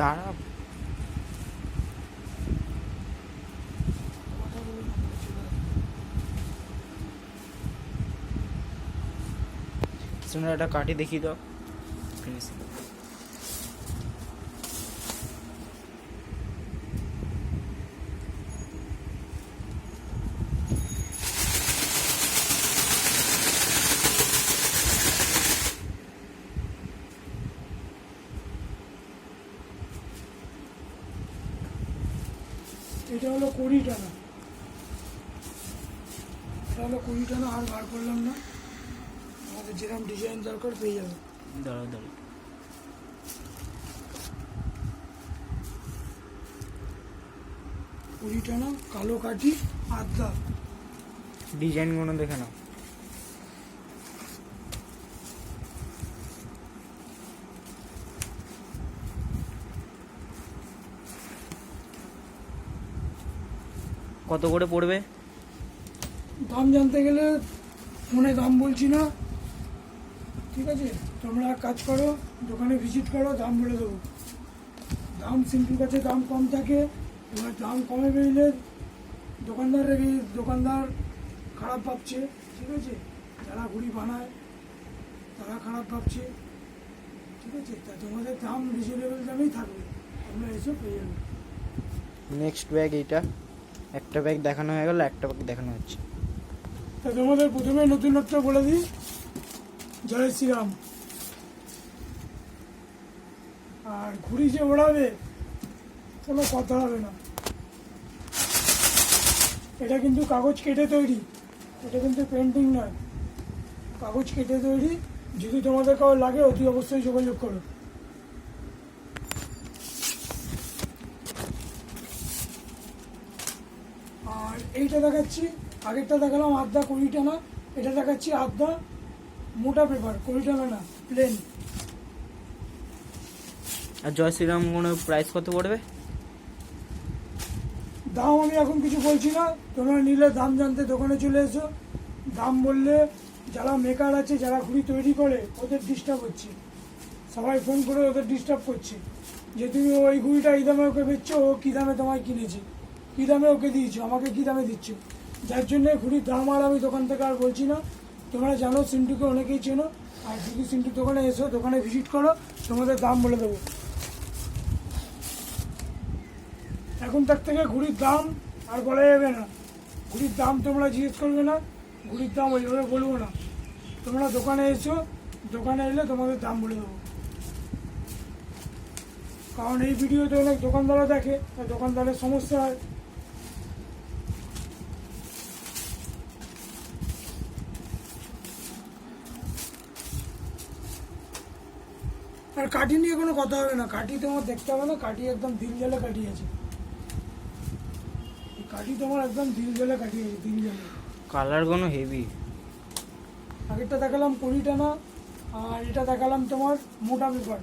দাঁড়া, একটা কাটি দেখিয়ে দাও। ফিনিশিং এটা হলো 20 টাকা, এটা হলো 20 টাকা। আর বার করলাম না, আমাদের যেরকম ডিজাইন দরকার পেয়ে যাবে। দাঁড়া দাঁড়া, 20 টাকা কালো কাঠি আদা। ডিজাইনগুলো দেখে নাও। কত করে পড়বে? দাম জানতে গেলে ফোনে দাম বলছি না, ঠিক আছে? তোমরা কাজ করো, দোকানে ভিজিট করো, দাম বলে দেবো। দাম সিম্পল কাছে দাম কম থাকে, এবার দাম কমে বেরোলে দোকানদার খারাপ ভাবছে, ঠিক আছে? যারা ঘুড়ি বানায় তারা খারাপ ভাবছে, ঠিক আছে? তা তোমাদের দাম রিজনেবল দামেই থাকবে, তোমরা এসে পেয়ে যাবে। নেক্সট ব্যাগ এইটা, একটা ব্যাগ দেখানো হয়ে গেল, একটা ব্যাগ দেখানো হচ্ছে। তা তোমাদের প্রথমে নতুনত্ব বলে দিই, জয় শ্রীরাম। আর ঘুড়ি যে ওড়াবে কোনো কথা হবে না, এটা কিন্তু কাগজ কেটে তৈরি, এটা কিন্তু পেন্টিং নয়, কাগজ কেটে তৈরি। যদি তোমাদের কারো লাগে অতি অবশ্যই যোগাযোগ করো। আর এইটা দেখাচ্ছি, আগেরটা দেখালাম আদা 20 টাকা, এটা দেখাচ্ছি আদা মোটা পেপার 20 টাকা না, প্লেন। আর জয় শ্রীরাম কোনো প্রাইস কত পড়বে? দাম আমি এখন কিছু বলছি না, তোমরা নিলে দাম জানতে দোকানে চলে এসো। দাম বললে যারা মেকার আছে, যারা ঘুড়ি তৈরি করে, ওদের ডিস্টার্ব হচ্ছে, সবাই ফোন করে ওদের ডিস্টার্ব করছে যে তুমি ওই ঘুড়িটা এই দামে ওকে বেচছো, ও কী দামে তোমায় কিনেছে, কী দামে ওকে দিয়েছো, আমাকে কী দামে দিচ্ছ। যার জন্যে ঘুড়ির দাম আর আমি দোকান থেকে আর বলছি না। তোমরা জানো সিন্টুকে অনেকেই চেনো, আর যদি সিন্টুর দোকানে এসো, দোকানে ভিজিট করো, তোমাদের দাম বলে দেবো। এখন তার থেকে ঘুড়ির দাম আর বলা যাবে না, ঘুড়ির দাম তোমরা জিজ্ঞেস করবে না, ঘুড়ির দাম ওইভাবে বলবো না। তোমরা দোকানে এসো, দোকানে এলে তোমাদের দাম বলে দেবো। কারণ এই ভিডিওতে অনেক দোকানদাররা দেখে, আর দোকানদারের সমস্যা হয়। আর কাঠি নিয়ে কোনো কথা হবে না, কাঠি তোমার দেখতে হবে না, কাঠি একদম দিল জ্বালা কাঠি আছে, কাঠি তোমার একদম দিল জ্বালা কাঠি আছে, দিল জ্বালা। কালার কোনো হেভি। আগেরটা দেখালাম 20 টাকা, আর এটা দেখালাম তোমার মোটা পেপার।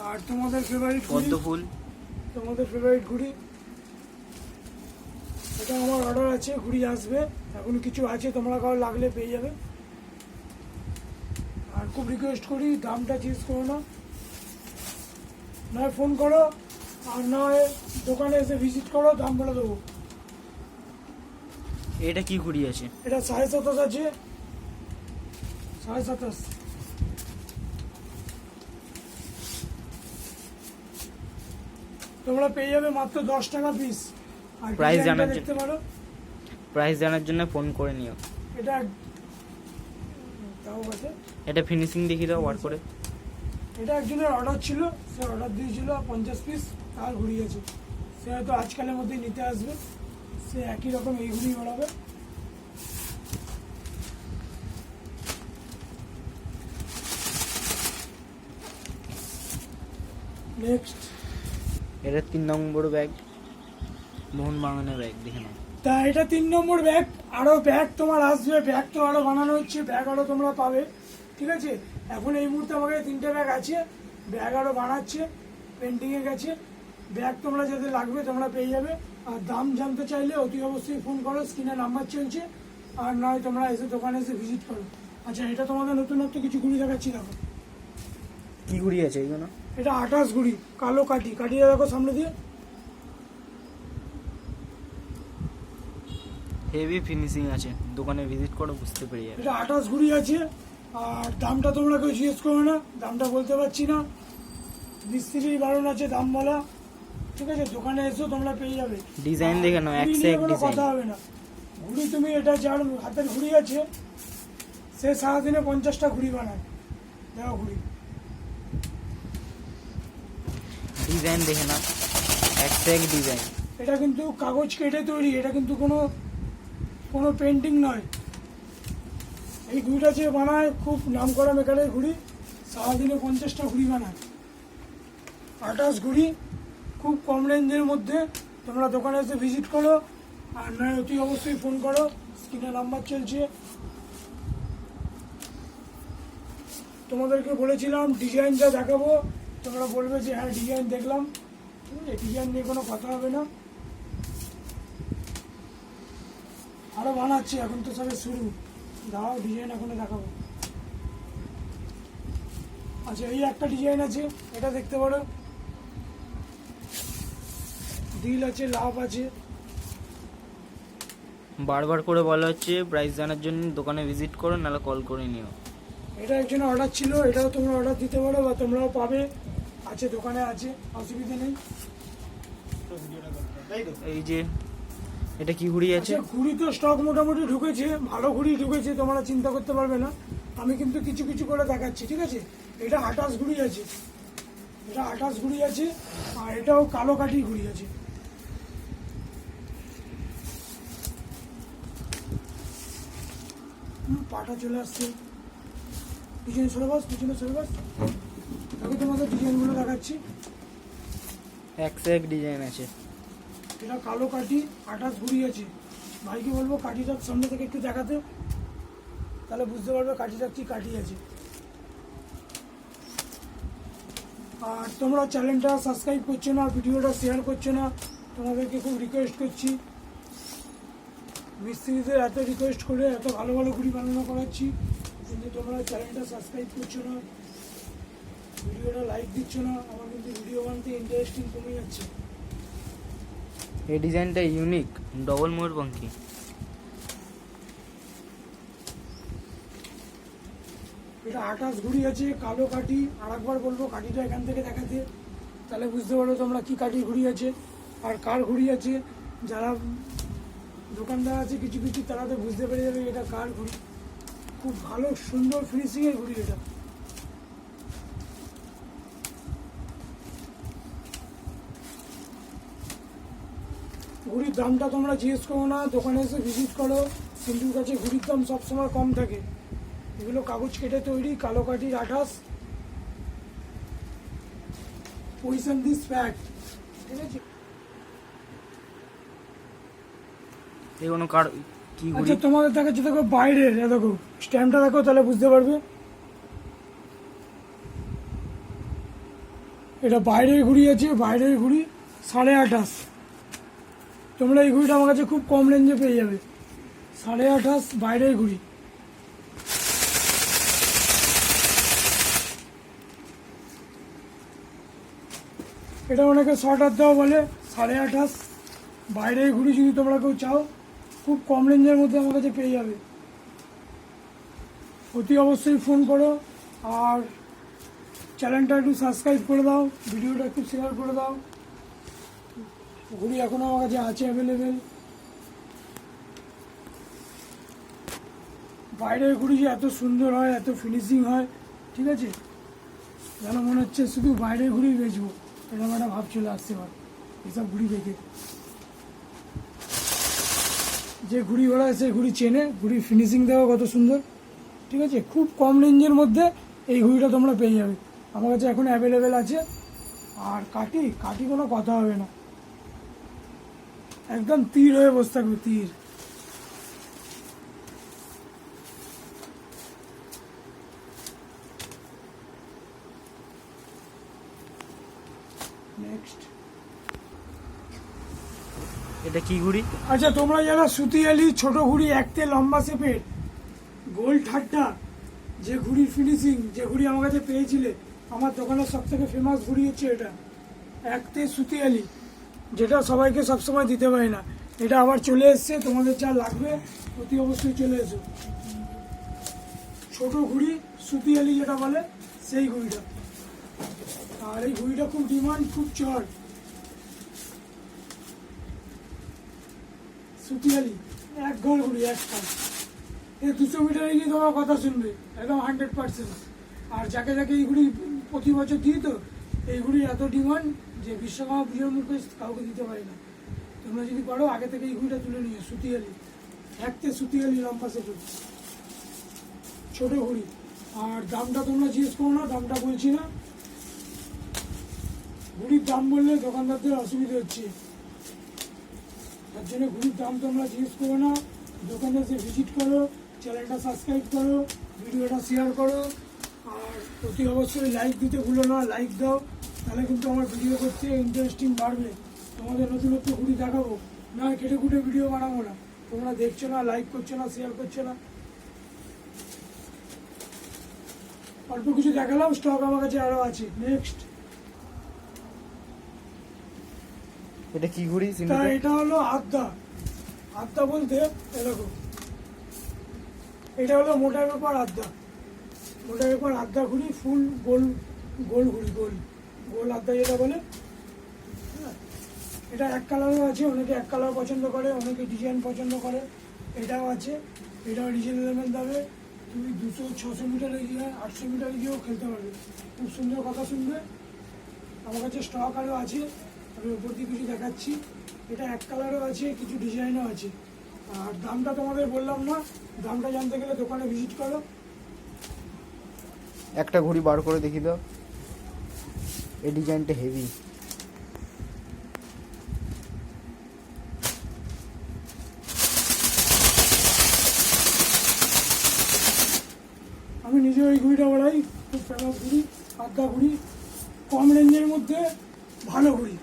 আর তোমাদের ফেভারিট পদ্ম ফুল, তোমাদের ফেভারিট ঘুড়ি, এটা আমার অর্ডার আছে, ঘুড়ি আসবে, এখন কিছু আছে, তোমরা কারো লাগলে পেয়ে যাবে। আর খুব রিকোয়েস্ট করি, দামটা চেঞ্জ করো না, নয় ফোন করো, আর নয় দোকানে এসে ভিজিট করো, দাম বলে দেবো। এটা কি ঘুড়ি আছে? এটা 27.5 আছে, 27.5। তোমরা পেয়ে যাবে মাত্র 10 টাকা পিস। আর প্রাইস ডিজাইনটা জানার দেখতে পারো, প্রাইস জানার জন্য ফোন করে নিও। এটা তাও আছে, এটা ফিনিশিং দেখিয়ে দাও বার করে। এটা একজনের অর্ডার ছিল, সে অর্ডার দিয়েছিল 50 পিস, তার ঘুড়ি আছে, সে হয়তো আজকালের মধ্যেই নিতে আসবে, সে একই রকম এই ঘুড়ি ওড়াবে। নেক্সট, এটা 3 নম্বর ব্যাগ, মোহন বাগানের ব্যাগ, দেখে নাও। তা এটা 3 নম্বর ব্যাগ। আরও ব্যাগ তোমার আসবে, ব্যাগ তো আরও বানানো হচ্ছে, ব্যাগ আরও তোমরা পাবে, ঠিক আছে? এখন এই মুহূর্তে আমাকে 3টে ব্যাগ আছে, ব্যাগ আরও বানাচ্ছে, পেন্টিংয়ে গেছে। ব্যাগ তোমরা যাদের লাগবে তোমরা পেয়ে যাবে। আর দাম জানতে চাইলে অতি অবশ্যই ফোন করো, স্ক্রিনে নাম্বার চলছে, আর নয় তোমরা এসে দোকানে এসে ভিজিট করো। আচ্ছা, এটা তোমাদের নতুনত্ব কিছু ঘুড়ি দেখাচ্ছি, দেখো। কি ঘুড়ি আছে এইগুলো? এটা 28 ঘুড়ি, কালো কাঠি, কাঠিটা দেখো সামনে দিয়ে। হেভি ফিনিশিং আছে, দোকানে ভিজিট করো বুঝতে পেরে যাবে। এটা 28 ঘুড়ি আছে। আর দামটা তোমরা কেউ জিজ্ঞেস করো না, দামটা বলতে পারছি না, মিস্ত্রির বারণ আছে দাম বলা, ঠিক আছে? দোকানে এসো তোমরা পেয়ে যাবে। ডিজাইন দেখে নাও, এক ঘুড়ি সে নিয়ে এক কোনো ডিজাইন। কথা হবে না। ঘুড়ি তুমি এটা যার হাতের ঘুড়ি আছে সে সারাদিনে 50টা ঘুড়ি বানায়। দেখো ঘুড়ি ডিজাইন দেখে নাও, এক সে এক ডিজাইন। এটা কিন্তু কাগজ কেটে তৈরি, এটা কিন্তু কোনো কোনো পেন্টিং নয়। এই ঘুড়িটা যে বানায় খুব নাম করা মেকারের ঘুড়ি, সারাদিনে 50টা ঘুড়ি বানায়। 28 ঘুড়ি, খুব কম রেঞ্জের মধ্যে। তোমরা দোকানে এসে ভিজিট করো, আর নয় অতি অবশ্যই ফোন করো, স্ক্রিনে নাম্বার চলছে। তোমাদেরকে বলেছিলাম ডিজাইনটা দেখাবো, তোমরা বলবে যে হ্যাঁ ডিজাইন দেখলাম, ঠিক আছে? ডিজাইন নিয়ে কোনো কথা হবে না। আরো বানাচ্ছি, এখন তো সবে শুরু, দাও ডিজাইন এখনো দেখাবো। আচ্ছা, এই একটা ডিজাইন আছে, এটা দেখতে পারো, দিল আছে, লাভ আছে। বারবার করে বলা হচ্ছে প্রাইস জানার জন্য দোকানে ভিজিট করো, নাহলে কল করে নিও। এটা একজনের অর্ডার ছিল, এটাও তোমরা অর্ডার দিতে পারো বা তোমরাও পাবে, আছে দোকানে আছে, অসুবিধা নেই। এই যে এটা কি ঘুড়ি আছে? আচ্ছা, ঘুড়ি তো স্টক মোটামুটি ঢুকেছে, ভালো ঘুড়ি ঢুকেছে, তোমরা চিন্তা করতে পারবে না। আমি কিন্তু কিছু কিছু করে দেখাচ্ছি, ঠিক আছে? এটা 28 ঘুড়ি আছে, এটা 28 ঘুড়ি আছে, আর এটাও কালো কাঠি ঘুড়ি আছে। পাটা চলে আসছে, পিছনে সরে বাস, পিছনে সরে বাস। দেখো তোমাদের ডিজাইনগুলো দেখাচ্ছি। এক সে এক ডিজাইন আছে। এটা কালো কাঠি, 28 ঘুড়ি আছে। ভাইকে বলবো কাঠিটা সামনে থেকে একটু দেখাতে, তাহলে বুঝতে পারবে কাঠিটা কি কাঠি আছে। আর তোমরা চ্যানেলটা সাবস্ক্রাইব করছো না, ভিডিওটা শেয়ার করছো না, তোমাদেরকে খুব রিকোয়েস্ট করছি। মিস্ত্রিদের এত রিকোয়েস্ট করে এত ভালো ভালো ঘুড়ি বানানো করাচ্ছি, কিন্তু তোমরা চ্যানেলটা সাবস্ক্রাইব করছো না, ভিডিওটা লাইক দিচ্ছ না, আমার কিন্তু ভিডিও বানাতে ইন্টারেস্টিং কমে যাচ্ছে। এই ডিজাইনটা ইউনিক, ডবল ময়ূরপঙ্খী। এটা 28 ঘুড়ি আছে, কালো কাঠি। আর একবার বলবো কাঠিটা এখান থেকে দেখাতে, তাহলে বুঝতে পারো তোমরা কি কাঠি ঘুড়ি আছে আর কার ঘুড়ি আছে। যারা দোকানদার আছে কিছু কিছু, তারা তো বুঝতে পেরে যাবে এটা কার ঘুড়ি। খুব ভালো সুন্দর ফিনিশিংয়ের ঘুড়ি এটা। ঘুড়ির দামটা তোমরা জিজ্ঞেস করো না, দোকানে এসে ভিজিট করো। সিন্ধুর কাছে ঘুড়ির দাম সবসময় কম থাকে। এগুলো কাগজ কেটে তৈরি, কালো কাঠির 28। পজিশন দিস ফ্যাক্ট, ঠিক আছে? এগুলো কার কি ঘুড়ি? আচ্ছা, তোমাদের দেখাচ্ছে, দেখো বাইরের, দেখো স্ট্যাম্পটা দেখো, তাহলে বুঝতে পারবে। এটা বাইরের ঘুড়ি আছে, বাইরের ঘুড়ি 28.5। তোমরা এই ঘুড়িটা আমার কাছে খুব কম রেঞ্জে পেয়ে যাবে, 28.5 বাইরের ঘুড়ি। এটা অনেকে শর্ট হাত দেওয়া বলে, 28.5 বাইরের ঘুড়ি। যদি তোমরা কেউ চাও, খুব কম রেঞ্জের মধ্যে আমার কাছে পেয়ে যাবে। অতি অবশ্যই ফোন করো, আর চ্যানেলটা একটু সাবস্ক্রাইব করে দাও, ভিডিওটা একটু শেয়ার করে দাও। ঘুড়ি এখনও আমার কাছে আছে অ্যাভেলেবেল। বাইরের ঘুড়ি যে এত সুন্দর হয়, এত ফিনিশিং হয়, ঠিক আছে? যেন মনে হচ্ছে শুধু বাইরের ঘুড়ি বেচবো, এরকম একটা ভাব চলে আসতে পারে এসব ঘুড়ি দেখে। যে ঘুড়ি ওরা সেই ঘুড়ি চেনে, ঘুড়ি ফিনিশিং দেওয়া কত সুন্দর, ঠিক আছে? খুব কম রেঞ্জের মধ্যে এই ঘুড়িটা তোমরা পেয়ে যাবে, আমার কাছে এখন অ্যাভেলেবেল আছে। আর কাঠি কাঠি কোনো কথা হবে না, একদম তীর হয়ে বসে থাকবে, তীর। নেক্সট, এটা কি ঘুড়ি? আচ্ছা, তোমরা যারা সুতিয়ালি ছোট ঘুড়ি, একতে লম্বা শেপের, গোল ঠাট্টা, যে ঘুড়ির ফিনিশিং, যে ঘুড়ি আমার কাছে পেয়েছিলে, আমার দোকানের সব থেকে ফেমাস ঘুড়ি হচ্ছে এটা একতে সুতিয়ালি, যেটা সবাইকে সবসময় দিতে পারি না। এটা আবার চলে এসছে, তোমাদের যা লাগবে অতি অবশ্যই চলে এসো। ছোট ঘুড়ি সুতিয়ালি যেটা বলে সেই ঘুড়িটা। আর এই ঘুড়িটা খুব ডিমান্ড, খুব চড়। সুতিয়ালি এক ঘর ঘুড়ি, এক কাজ। এই 200 মিটারে গিয়ে তোমার কথা শুনবে একদম 100%। আর যাকে যাকে এই ঘুড়ি প্রতি বছর দিই, তো এই ঘুড়ির এত ডিমান্ড যে বিশ্বকর্মা পুজোর মুখে কাউকে দিতে পারি না। তোমরা যদি পারো আগে থেকে এই ঘুড়িটা তুলে নিও। সুতিয়ালি একতে সুতিয়ালি লম্বা সেট, ছোট ঘুড়ি। আর দামটা তোমরা জিজ্ঞেস করো না, দামটা বলছি না। ঘুড়ির দাম বললে দোকানদারদের অসুবিধা হচ্ছে, তার জন্য ঘুড়ির দাম তোমরা জিজ্ঞেস করো না। দোকানে এসে ভিজিট করো, চ্যানেলটা সাবস্ক্রাইব করো, ভিডিওটা শেয়ার করো। আর অতি অবশ্যই লাইক দিতে ভুলো না, লাইক দাও, তাহলে কিন্তু আমার ভিডিও করতে ইন্টারেস্টিং বাড়বে। তোমাদের নতুন নতুন ঘুড়ি দেখাবো, না কেটে কুটে ভিডিও বানাবো না। তোমরা দেখছো না, লাইক করছো না, শেয়ার করছো না। অল্প কিছু দেখালাম, স্টক আমার কাছে আরো আছে। নেক্সট, এটা কি ঘুড়ি? তা এটা হলো আদ্যা। আদ্যা বলতে এরকম, এটা হলো মোটা ব্যাপার আদ্যা। মোটা ব্যাপার আদ্যা ঘুড়ি, ফুল গোল গোল ঘুড়ি, গোল গোল আদ্যা যেটা বলে। হ্যাঁ, এটা এক কালারও আছে, অনেকে এক কালার পছন্দ করে, অনেকে ডিজাইন পছন্দ করে। এটাও আছে, এটাও রিজনেবল দামে। তুমি 200-600 মিটারে গিয়ে 800 মিটারে গিয়েও খেলতে পারবে। খুব সুন্দর কথা শুনবে। আমার কাছে স্টক আরও আছে, আমি উপর দিয়ে কিছু দেখাচ্ছি। এটা এক কালারও আছে, কিছু ডিজাইনও আছে। আর দামটা তোমাদের বললাম না, দামটা জানতে গেলে দোকানে ভিজিট করো। একটা ঘুড়ি বার করে দেখি দাও, এই ডিজাইনটা হেভি। আমি নিজে ওই ঘুড়িটা ওড়াই, খুব ফেমাস ঘুড়ি, আদ্যা ঘুড়ি। কম রেঞ্জের মধ্যে ভালো ঘুড়ি।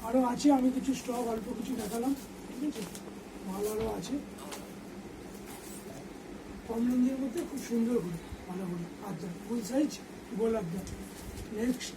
আরও আছে, আমি কিছু স্টক অল্প কিছু দেখালাম, ঠিক আছে। মাল আরও আছে, কম রেঞ্জের মধ্যে খুব সুন্দর ঘুড়ি, ভালো ঘুড়ি আদ্যা, ফুল সাইজ গোল আদ্যা। নেক্সট,